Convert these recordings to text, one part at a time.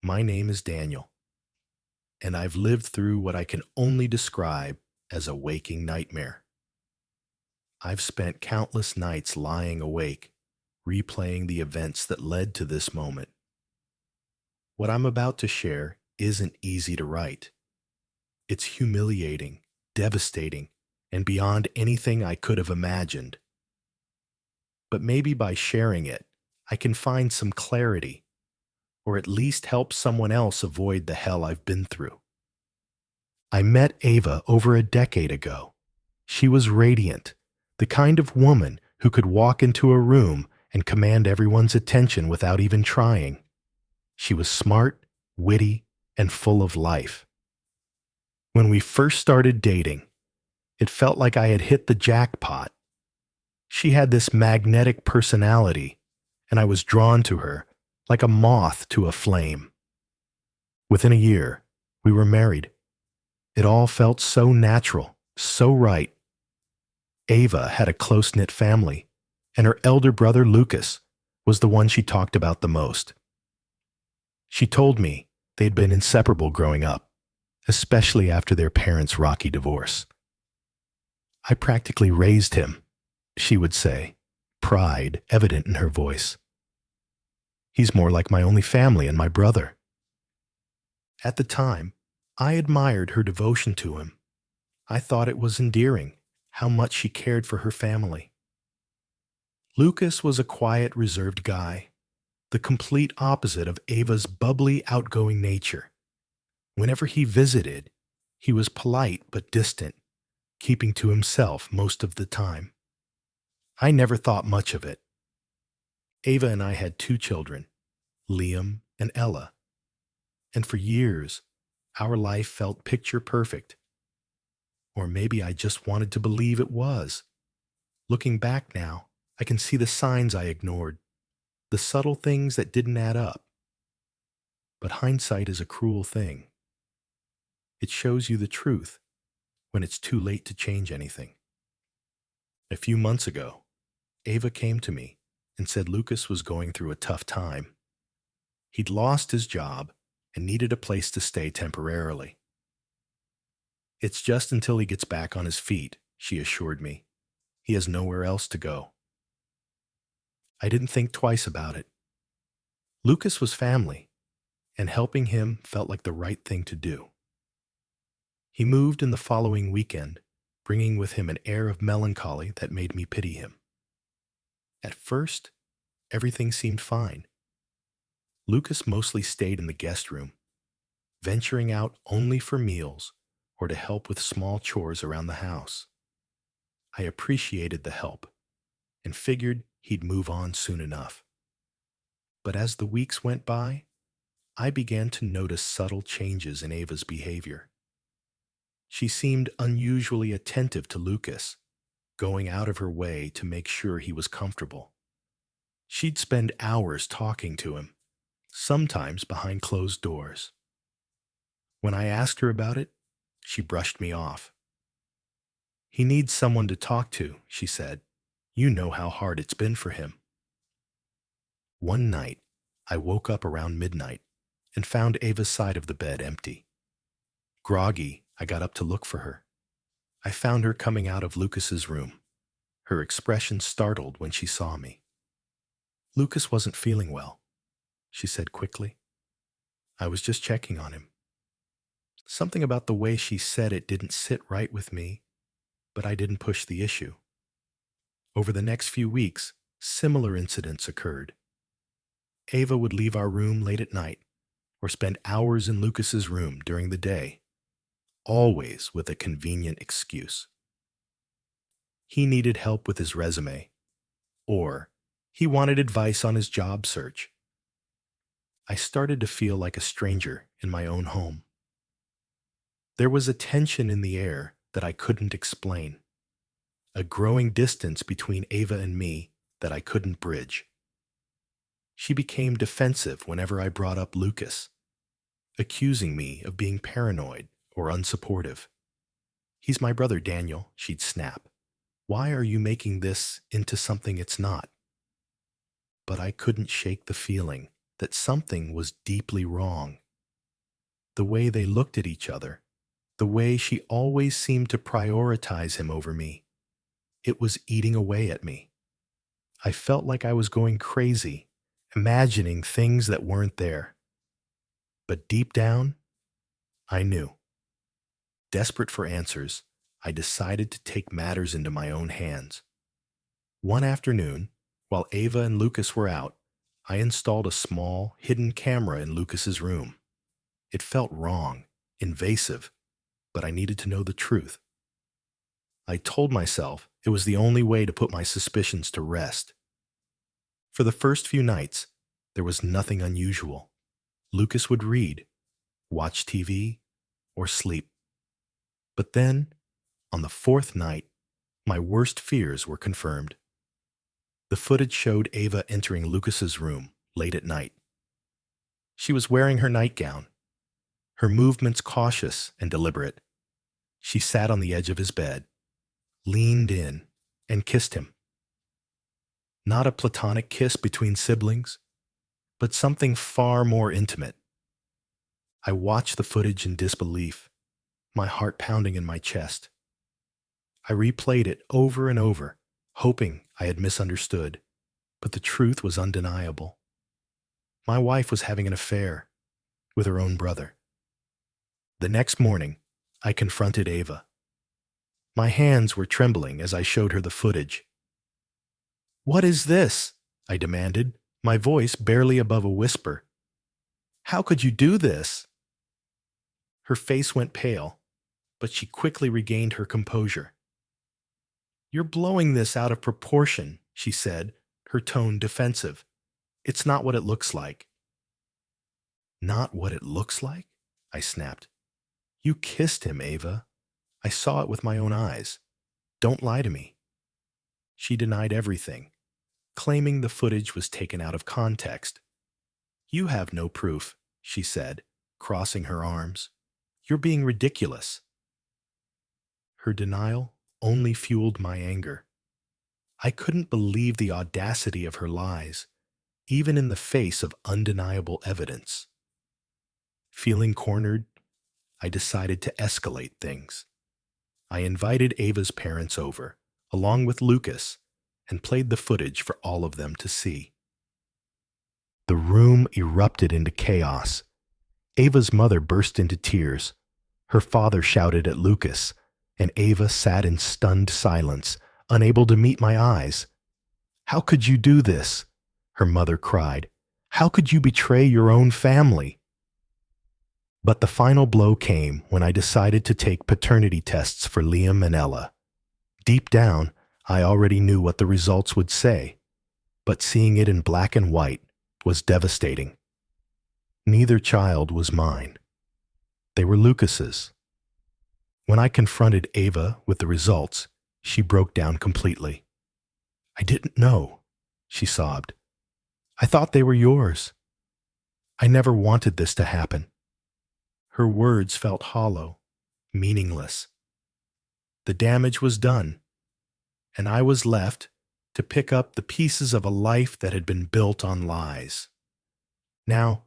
My name is Daniel, and I've lived through what I can only describe as a waking nightmare. I've spent countless nights lying awake, replaying the events that led to this moment. What I'm about to share isn't easy to write. It's humiliating, devastating, and beyond anything I could have imagined. But maybe by sharing it, I can find some clarity, or at least help someone else avoid the hell I've been through. I met Ava over a decade ago. She was radiant, the kind of woman who could walk into a room and command everyone's attention without even trying. She was smart, witty, and full of life. When we first started dating, it felt like I had hit the jackpot. She had this magnetic personality, and I was drawn to her like a moth to a flame. Within a year, we were married. It all felt so natural, so right. Ava had a close-knit family, and her elder brother Lucas was the one she talked about the most. She told me they'd been inseparable growing up, especially after their parents' rocky divorce. I practically raised him, she would say, pride evident in her voice. He's more like my only family and my brother. At the time, I admired her devotion to him. I thought it was endearing how much she cared for her family. Lucas was a quiet, reserved guy, the complete opposite of Ava's bubbly, outgoing nature. Whenever he visited, he was polite but distant, keeping to himself most of the time. I never thought much of it. Ava and I had 2 children, Liam and Ella, and for years, our life felt picture perfect. Or maybe I just wanted to believe it was. Looking back now, I can see the signs I ignored, the subtle things that didn't add up. But hindsight is a cruel thing. It shows you the truth when it's too late to change anything. A few months ago, Ava came to me and said Lucas was going through a tough time. He'd lost his job and needed a place to stay temporarily. It's just until he gets back on his feet, she assured me. He has nowhere else to go. I didn't think twice about it. Lucas was family, and helping him felt like the right thing to do. He moved in the following weekend, bringing with him an air of melancholy that made me pity him. At first, everything seemed fine. Lucas mostly stayed in the guest room, venturing out only for meals or to help with small chores around the house. I appreciated the help and figured he'd move on soon enough. But as the weeks went by, I began to notice subtle changes in Ava's behavior. She seemed unusually attentive to Lucas, going out of her way to make sure he was comfortable. She'd spend hours talking to him, sometimes behind closed doors. When I asked her about it, she brushed me off. He needs someone to talk to, she said. You know how hard it's been for him. One night, I woke up around midnight and found Ava's side of the bed empty. Groggy, I got up to look for her. I found her coming out of Lucas's room, her expression startled when she saw me. Lucas wasn't feeling well, she said quickly. I was just checking on him. Something about the way she said it didn't sit right with me, but I didn't push the issue. Over the next few weeks, similar incidents occurred. Ava would leave our room late at night or spend hours in Lucas's room during the day, always with a convenient excuse. He needed help with his resume, or he wanted advice on his job search. I started to feel like a stranger in my own home. There was a tension in the air that I couldn't explain, a growing distance between Ava and me that I couldn't bridge. She became defensive whenever I brought up Lucas, accusing me of being paranoid or unsupportive. He's my brother, Daniel, she'd snap. Why are you making this into something it's not? But I couldn't shake the feeling that something was deeply wrong. The way they looked at each other, the way she always seemed to prioritize him over me, it was eating away at me. I felt like I was going crazy, imagining things that weren't there. But deep down, I knew. Desperate for answers, I decided to take matters into my own hands. One afternoon, while Ava and Lucas were out, I installed a small, hidden camera in Lucas's room. It felt wrong, invasive, but I needed to know the truth. I told myself it was the only way to put my suspicions to rest. For the first few nights, there was nothing unusual. Lucas would read, watch TV, or sleep. But then, on the fourth night, my worst fears were confirmed. The footage showed Ava entering Lucas's room late at night. She was wearing her nightgown, her movements cautious and deliberate. She sat on the edge of his bed, leaned in, and kissed him. Not a platonic kiss between siblings, but something far more intimate. I watched the footage in disbelief, my heart pounding in my chest. I replayed it over and over, hoping I had misunderstood, but the truth was undeniable. My wife was having an affair with her own brother. The next morning, I confronted Ava. My hands were trembling as I showed her the footage. "What is this?" I demanded, my voice barely above a whisper. "How could you do this?" Her face went pale, but she quickly regained her composure. "You're blowing this out of proportion," she said, her tone defensive. "It's not what it looks like." "Not what it looks like?" I snapped. "You kissed him, Ava. I saw it with my own eyes. Don't lie to me." She denied everything, claiming the footage was taken out of context. "You have no proof," she said, crossing her arms. "You're being ridiculous." Her denial only fueled my anger. I couldn't believe the audacity of her lies, even in the face of undeniable evidence. Feeling cornered, I decided to escalate things. I invited Ava's parents over, along with Lucas, and played the footage for all of them to see. The room erupted into chaos. Ava's mother burst into tears. Her father shouted at Lucas, and Ava sat in stunned silence, unable to meet my eyes. "How could you do this?" her mother cried. "How could you betray your own family?" But the final blow came when I decided to take paternity tests for Liam and Ella. Deep down, I already knew what the results would say, but seeing it in black and white was devastating. Neither child was mine. They were Lucas's. When I confronted Ava with the results, she broke down completely. "I didn't know," she sobbed. "I thought they were yours. I never wanted this to happen." Her words felt hollow, meaningless. The damage was done, and I was left to pick up the pieces of a life that had been built on lies. Now,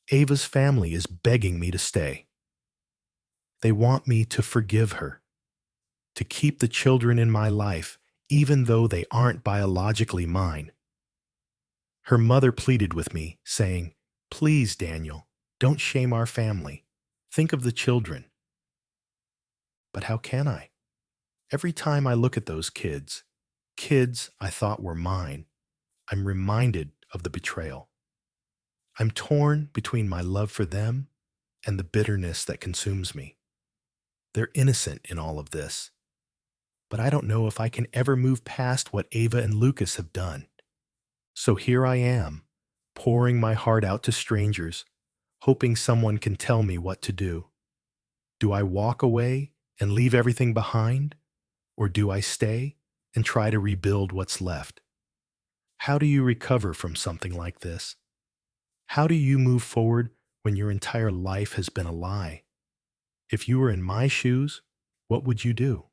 Ava's family is begging me to stay. They want me to forgive her, to keep the children in my life, even though they aren't biologically mine. Her mother pleaded with me, saying, "Please, Daniel, don't shame our family. Think of the children." But how can I? Every time I look at those kids I thought were mine, I'm reminded of the betrayal. I'm torn between my love for them and the bitterness that consumes me. They're innocent in all of this, but I don't know if I can ever move past what Ava and Lucas have done. So here I am, pouring my heart out to strangers, hoping someone can tell me what to do. Do I walk away and leave everything behind? Or do I stay and try to rebuild what's left? How do you recover from something like this? How do you move forward when your entire life has been a lie? If you were in my shoes, what would you do?